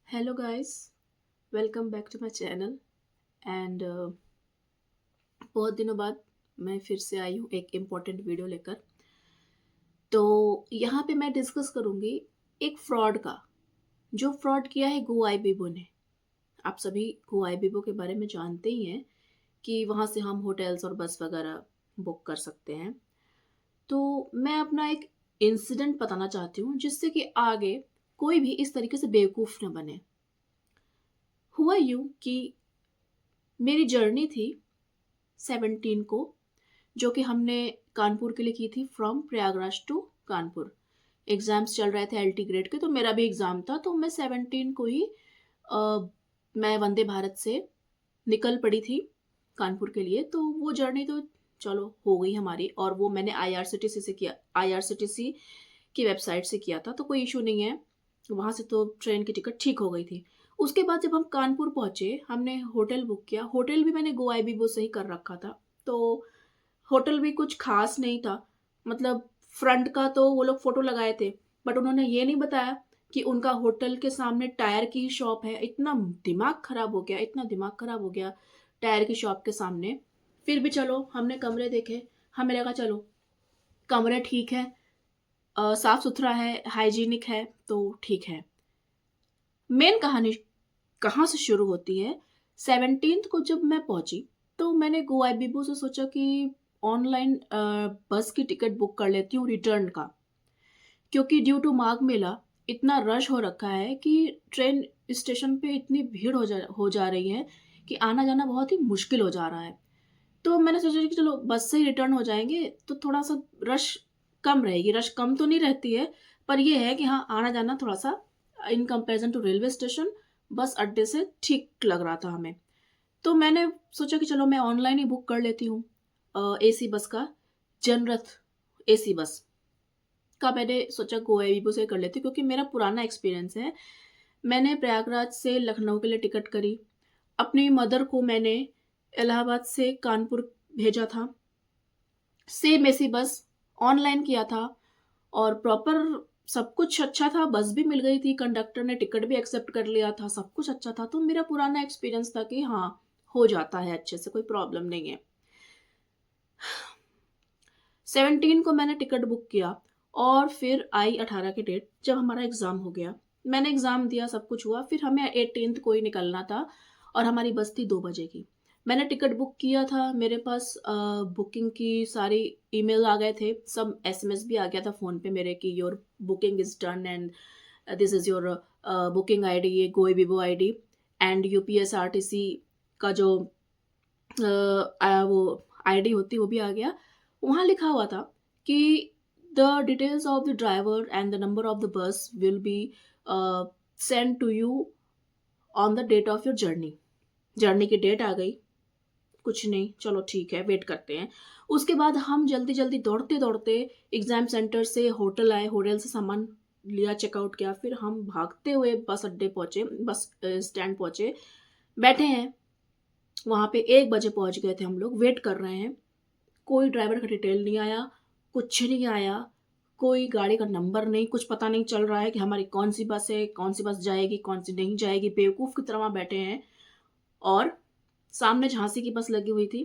Hello guys, welcome back to my channel and बहुत दिनों बाद मैं फिर से आई हूँ एक इम्पोर्टेंट वीडियो लेकर। तो यहाँ पे मैं डिस्कस करूँगी एक फ्रॉड का, जो फ्रॉड किया है गो आई बीबो ने। आप सभी गो आई बीबो के बारे में जानते ही हैं कि वहाँ से हम होटल्स और बस वगैरह बुक कर सकते हैं। तो मैं अपना एक इंसिडेंट बताना चाहती हूँ जिससे कि आगे कोई भी इस तरीके से बेवकूफ़ न बने। हुआ यूँ कि मेरी जर्नी थी 17 को, जो कि हमने कानपुर के लिए की थी, from Prayagraj to Kanpur. Exams चल रहे थे एलटी ग्रेड के, तो मेरा भी एग्ज़ाम था। तो मैं 17 को ही मैं वंदे भारत से निकल पड़ी थी कानपुर के लिए। तो वो जर्नी तो चलो हो गई हमारी, और वो मैंने आईआरसीटीसी से किया, आईआरसीटीसी की वेबसाइट से किया था, तो कोई इशू नहीं है। वहाँ से तो ट्रेन की टिकट ठीक हो गई थी। उसके बाद जब हम कानपुर पहुँचे, हमने होटल बुक किया। होटल भी मैंने गो आईबीबो से ही कर रखा था। तो होटल भी कुछ खास नहीं था। मतलब फ्रंट का तो वो लोग फ़ोटो लगाए थे, बट उन्होंने ये नहीं बताया कि उनका होटल के सामने टायर की ही शॉप है। इतना दिमाग खराब हो गया, इतना दिमाग खराब हो गया टायर की शॉप के सामने। फिर भी चलो हमने कमरे देखे, हमें लगा चलो कमरे ठीक है, साफ-सुथरा है, हाइजीनिक है, तो ठीक है। मेन कहानी कहाँ से शुरू होती है, 17th को जब मैं पहुँची, तो मैंने गो आईबीबो से सोचा कि ऑनलाइन बस की टिकट बुक कर लेती हूँ रिटर्न का। क्योंकि ड्यू टू माघ मेला इतना रश हो रखा है कि ट्रेन स्टेशन पे इतनी भीड़ हो जा रही है कि आना-जाना बहुत ही मुश्किल हो जा रहा है। तो मैंने सोचा कि चलो बस से ही रिटर्न हो जाएँगे, तो थोड़ा-सा रश कम रहेगी। रश कम तो नहीं रहती है, पर ये है कि हाँ, आना-जाना थोड़ा-सा in comparison to railway station, bus अड्डे से ठीक लग रहा था हमें। तो मैंने सोचा कि चलो मैं ऑनलाइन ही बुक कर लेती हूँ एसी बस का, जनरथ एसी बस का मैंने सोचा गो एविबो से कर लेती हूँ, क्योंकि मेरा पुराना एक्सपीरियंस है। मैंने प्रयागराज से लखनऊ के लिए टिकट करी। अपनी मदर को मैंने इलाहाबाद से कानपुर भेजा था। सेम एसी बस ऑनलाइन किया था और प्रॉपर सब कुछ अच्छा था, बस भी मिल गई थी, कंडक्टर ने टिकट भी एक्सेप्ट कर लिया था, सब कुछ अच्छा था। तो मेरा पुराना एक्सपीरियंस था कि हाँ, हो जाता है अच्छे से, कोई प्रॉब्लम नहीं है। 17 को मैंने टिकट बुक किया और फिर आई 18 की डेट, जब हमारा एग्ज़ाम हो गया। मैंने एग्ज़ाम दिया, सब कुछ हुआ, फिर हमें 18th को ही निकलना था और हमारी बस थी 2 बजे की। मैंने टिकट बुक किया था, मेरे पास बुकिंग की सारी ईमेल आ गए थे, सब एसएमएस भी आ गया था फ़ोन पे मेरे कि your booking is done and this is your booking ID, ये गोइबिबो आईडी एंड यूपीएसआरटीसी का जो वो आईडी होती है वो भी आ गया। वहाँ लिखा हुआ था कि the details of the driver and the number of the bus will be send to you on the date of your journey. Journey की डेट आ गई, कुछ नहीं, चलो ठीक है, वेट करते हैं। उसके बाद हम जल्दी-जल्दी दौड़ते-दौड़ते एग्ज़ाम सेंटर से होटल आए, होटल से सामान लिया, चेकआउट किया, फिर हम भागते हुए बस अड्डे पहुँचे, बस स्टैंड पहुँचे, बैठे हैं। वहाँ पे 1 बजे पहुँच गए थे हम लोग, वेट कर रहे हैं। कोई ड्राइवर का डिटेल नहीं आया, कुछ नहीं आया, कोई गाड़ी का नंबर नहीं, कुछ पता नहीं चल रहा है कि हमारी कौन-सी बस है, कौन-सी बस जाएगी, कौन-सी नहीं जाएगी, बेवकूफ़ की तरह वहाँ बैठे हैं। और सामने झांसी की बस लगी हुई थी।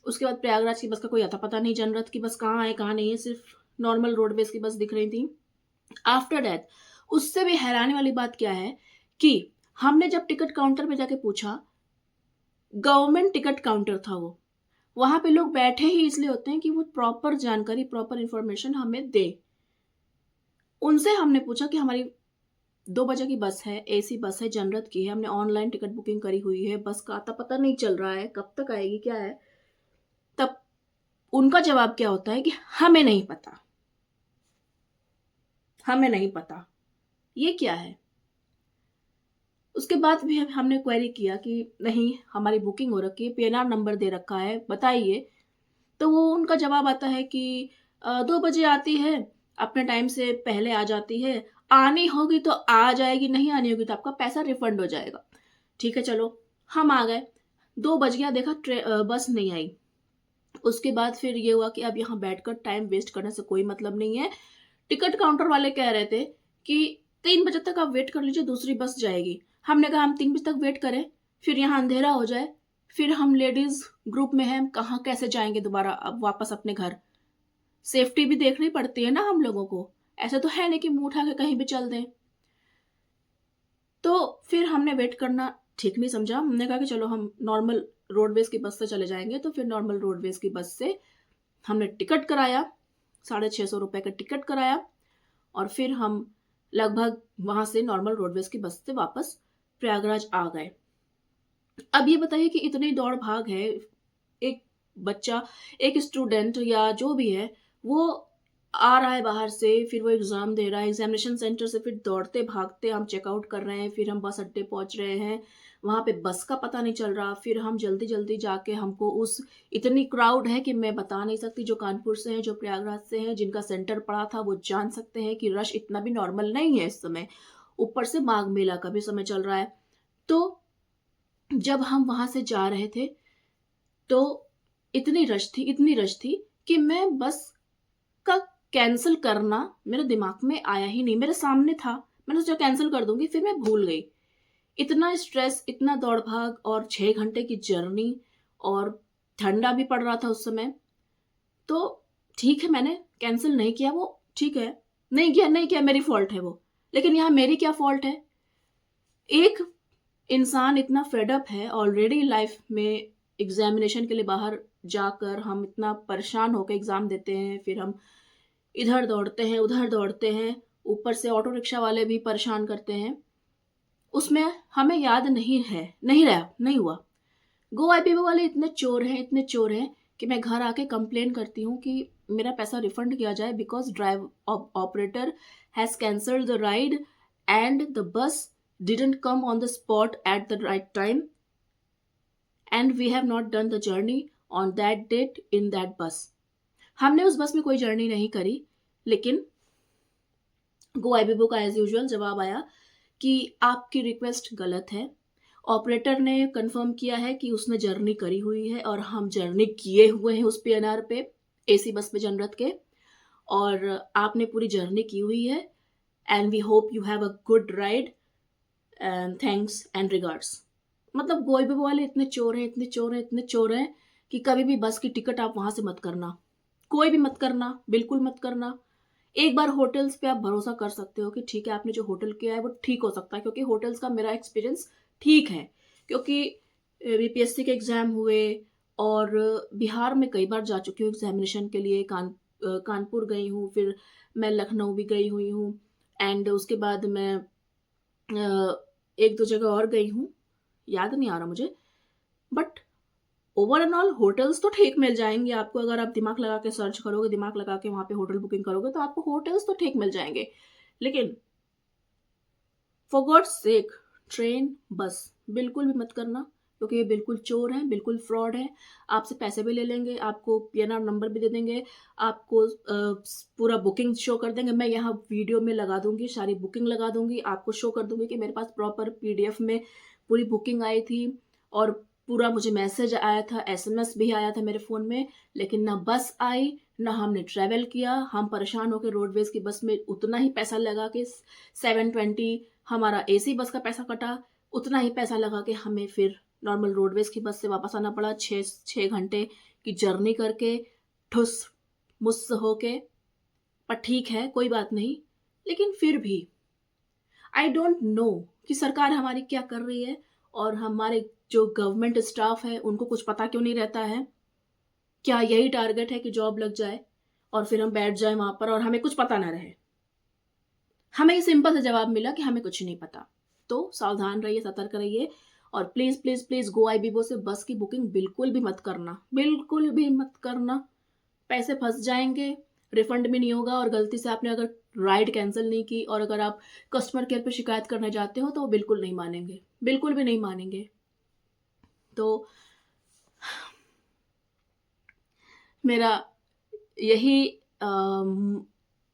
उसके बाद प्रयागराज की बस का कोई अता-पता नहीं, जनरथ की बस कहाँ है, कहाँ नहीं है, सिर्फ़ नॉर्मल रोडवेज़ की बस दिख रही थी। आफ्टर दैट, उससे भी हैरानी वाली बात क्या है कि हमने जब टिकट काउंटर पे जाके पूछा, गवर्नमेंट टिकट काउंटर था वो। वहाँ पे लोग बैठे ही इसलिए होते हैं कि वो प्रॉपर जानकारी, प्रॉपर इन्फॉर्मेशन हमें दें। उनसे हमने पूछा कि हमारी 2 बजे की बस है, एसी बस है, जनरथ की है, हमने ऑनलाइन टिकट बुकिंग करी हुई है, बस का अता-पता नहीं चल रहा है, कब तक आएगी, क्या है? तब उनका जवाब क्या होता है कि हमें नहीं पता, हमें नहीं पता। ये क्या है? उसके बाद भी हमने क्वेरी किया कि नहीं, हमारी बुकिंग हो रखी है, पीएनआर नंबर दे रखा है, बताइए। तो वो उनका जवाब आता है कि 2 बजे आती है, अपने टाइम से पहले आ जाती है, आनी होगी तो आ जाएगी, नहीं आनी होगी तो आपका पैसा रिफंड हो जाएगा। ठीक है, चलो, हम आ गए। 2 बज गया, देखा बस नहीं आई। उसके बाद फिर ये हुआ कि अब यहाँ बैठकर टाइम वेस्ट करने से कोई मतलब नहीं है। टिकट काउंटर वाले कह रहे थे कि 3 बजे तक आप वेट कर लीजिए, दूसरी बस जाएगी। हमने कहा हम 3 बजे तक वेट करें, फिर यहाँ अंधेरा हो जाए, फिर हम लेडीज़ ग्रुप में हैं, कहाँ कैसे जाएँगे दोबारा अब वापस अपने घर? सेफ्टी भी देखनी पड़ती है ना हम लोगों को। ऐसा तो है नहीं कि मुँह उठा के कहीं भी चल दें। तो फिर हमने वेट करना ठीक नहीं समझा। हमने कहा कि चलो हम नॉर्मल रोडवेज़ की बस से चले जाएँगे, तो फिर नॉर्मल रोडवेज़ की बस से हमने टिकट कराया, ₹650 का टिकट कराया और फिर हम लगभग वहाँ से नॉर्मल रोडवेज़ की बस से वापस प्रयागराज आ गए। अब ये बताइए कि इतनी दौड़-भाग है, एक बच्चा, एक स्टूडेंट या जो भी है, वो आ रहा है बाहर से, फिर वो एग्ज़ाम दे रहा है, एग्ज़ामिनेशन सेंटर से फिर दौड़ते-भागते हम चेकआउट कर रहे हैं, फिर हम बस अड्डे पहुँच रहे हैं, वहाँ पे बस का पता नहीं चल रहा, फिर हम जल्दी-जल्दी जाके हमको उस इतनी क्राउड है कि मैं बता नहीं सकती, जो कानपुर से हैं, जो प्रयागराज से हैं, जिनका सेंटर पड़ा था, वो जान सकते हैं कि रश इतना भी नॉर्मल नहीं है इस समय। ऊपर से माघ मेला का भी समय चल रहा है। तो जब हम वहाँ से जा रहे थे, तो इतनी रश थी कि मैं बस का कैंसल करना मेरे दिमाग में आया ही नहीं। मेरे सामने था, मैंने सोचा कैंसल कर दूँगी, फिर मैं भूल गई। इतना स्ट्रेस, इतना दौड़-भाग और 6 घंटे की जर्नी और ठंडा भी पड़ रहा था उस समय। तो ठीक है, मैंने कैंसल नहीं किया, वो ठीक है। नहीं किया, मेरी फ़ॉल्ट है वो। लेकिन यहाँ मेरी क्या फ़ॉल्ट है? एक इंसान इतना फेड अप है ऑलरेडी लाइफ में, एग्जामिनेशन के लिए बाहर जाकर हम इतना परेशान होकर एग्ज़ाम देते हैं, फिर हम इधर दौड़ते हैं, उधर दौड़ते हैं, ऊपर से ऑटो रिक्शा वाले भी परेशान करते हैं। उसमें हमें याद नहीं है, नहीं रहा, नहीं हुआ। गो आईपीओ वाले इतने चोर हैं कि मैं घर आके कंप्लेन करती हूँ कि मेरा पैसा रिफंड किया जाए, because drive operator has cancelled the ride and the bus didn't come on the spot at the right time and we have not done the journey on that date in that bus. हमने उस बस में कोई journey नहीं करी, लेकिन गो आईबीबो का as usual जवाब आया कि आपकी रिक्वेस्ट गलत है। ऑपरेटर ने कन्फर्म किया है कि उसने जर्नी करी हुई है और हम जर्नी किए हुए हैं उस पीएनआर पे, एसी बस में जनरत के, और आपने पूरी जर्नी की हुई है and we hope you have a good ride and thanks and regards. मतलब गो आईबीबो वाले इतने चोर हैं, इतने चोर हैं कि कभी भी बस की टिकट आप वहाँ से मत करना। कोई भी मत करना, बिल्कुल मत करना। एक बार होटल्स पे आप भरोसा कर सकते हो कि ठीक है, आपने जो होटल किया है वो ठीक हो सकता है, क्योंकि होटल्स का मेरा एक्सपीरियंस ठीक है। क्योंकि बीपीएससी के एग्ज़ाम हुए और बिहार में कई बार जा चुकी हूँ एग्ज़ामिनेशन के लिए, कानपुर गई हूँ, फिर मैं लखनऊ भी गई हुई हूँ एंड उसके बाद मैं 1-2 जगह और गई हूँ, याद नहीं आ रहा मुझे। But over and all hotels तो ठीक मिल जाएँगे आपको, अगर आप दिमाग लगा के सर्च करोगे, दिमाग लगा के वहाँ पे होटल बुकिंग करोगे, तो आपको होटल्स तो ठीक मिल जाएँगे। लेकिन फॉर गॉड्स सेक, ट्रेन, बस बिल्कुल भी मत करना, क्योंकि ये बिल्कुल चोर हैं, बिल्कुल फ्रॉड हैं। आपसे पैसे भी ले लेंगे, आपको पीएनआर नंबर भी दे देंगे, आपको पूरा बुकिंग शो कर देंगे। मैं यहाँ वीडियो में लगा दूँगी, सारी बुकिंग लगा दूँगी, आपको शो कर दूँगी कि मेरे पास प्रॉपर पीडीएफ में पूरी बुकिंग आई थी और पूरा मुझे मैसेज आया था, एसएमएस भी आया था मेरे फ़ोन में। लेकिन ना बस आई, ना हमने ट्रैवल किया। हम परेशान होके रोडवेज़ की बस में उतना ही पैसा लगा के 720 हमारा एसी बस का पैसा कटा, उतना ही पैसा लगा के हमें फिर नॉर्मल रोडवेज़ की बस से वापस आना पड़ा, 6 घंटे की जर्नी करके, ठुस-मुस होके। पर ठीक है, कोई बात नहीं। लेकिन फिर भी आई डोंट नो कि सरकार हमारी क्या कर रही है और हमारे जो गवर्नमेंट स्टाफ है, उनको कुछ पता क्यों नहीं रहता है? क्या यही टारगेट है कि जॉब लग जाए और फिर हम बैठ जाएँ वहाँ पर और हमें कुछ पता ना रहे? हमें ये सिंपल सा जवाब मिला कि हमें कुछ नहीं पता। तो सावधान रहिए, सतर्क रहिए और please, please, please go ibibo से बस की बुकिंग बिल्कुल भी मत करना, बिल्कुल भी मत करना। पैसे फँस जाएँगे, रिफंड भी नहीं होगा और गलती से आपने अगर राइड कैंसल नहीं की और अगर आप कस्टमर केयर पे शिकायत करने जाते हो, तो वो बिल्कुल नहीं मानेंगे, बिल्कुल भी नहीं मानेंगे। तो मेरा यही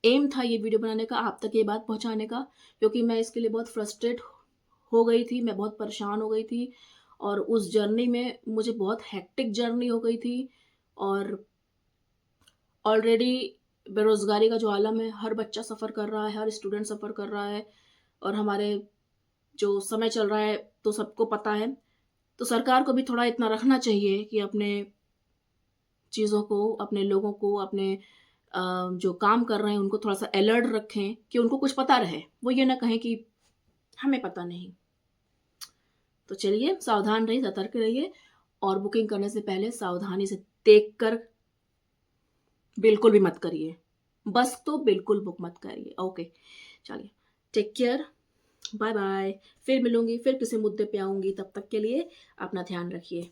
एम था ये वीडियो बनाने का, आप तक ये बात पहुँचाने का, क्योंकि मैं इसके लिए बहुत फ्रस्ट्रेट हो गई थी, मैं बहुत परेशान हो गई थी और उस जर्नी में मुझे बहुत हेक्टिक जर्नी हो गई थी और ऑलरेडी बेरोज़गारी का जो आलम है, हर बच्चा सफ़र कर रहा है, हर स्टूडेंट सफ़र कर रहा है। और हमारे जो समय चल रहा है तो सबको पता है। तो सरकार को भी थोड़ा इतना रखना चाहिए कि अपने चीज़ों को, अपने लोगों को, अपने जो काम कर रहे हैं उनको थोड़ा-सा अलर्ट रखें कि उनको कुछ पता रहे। वो ये ना कहें कि हमें पता नहीं। तो चलिए सावधान रहिए, सतर्क रहिए और बुकिंग करने से पहले सावधानी से देख कर बिल्कुल भी मत करिए। बस तो बिल्कुल बुक मत करिए। ओके, चलिए टेक केयर, बाय-बाय। फिर मिलूँगी, फिर किसी मुद्दे पे आऊँगी, तब तक के लिए अपना ध्यान रखिए।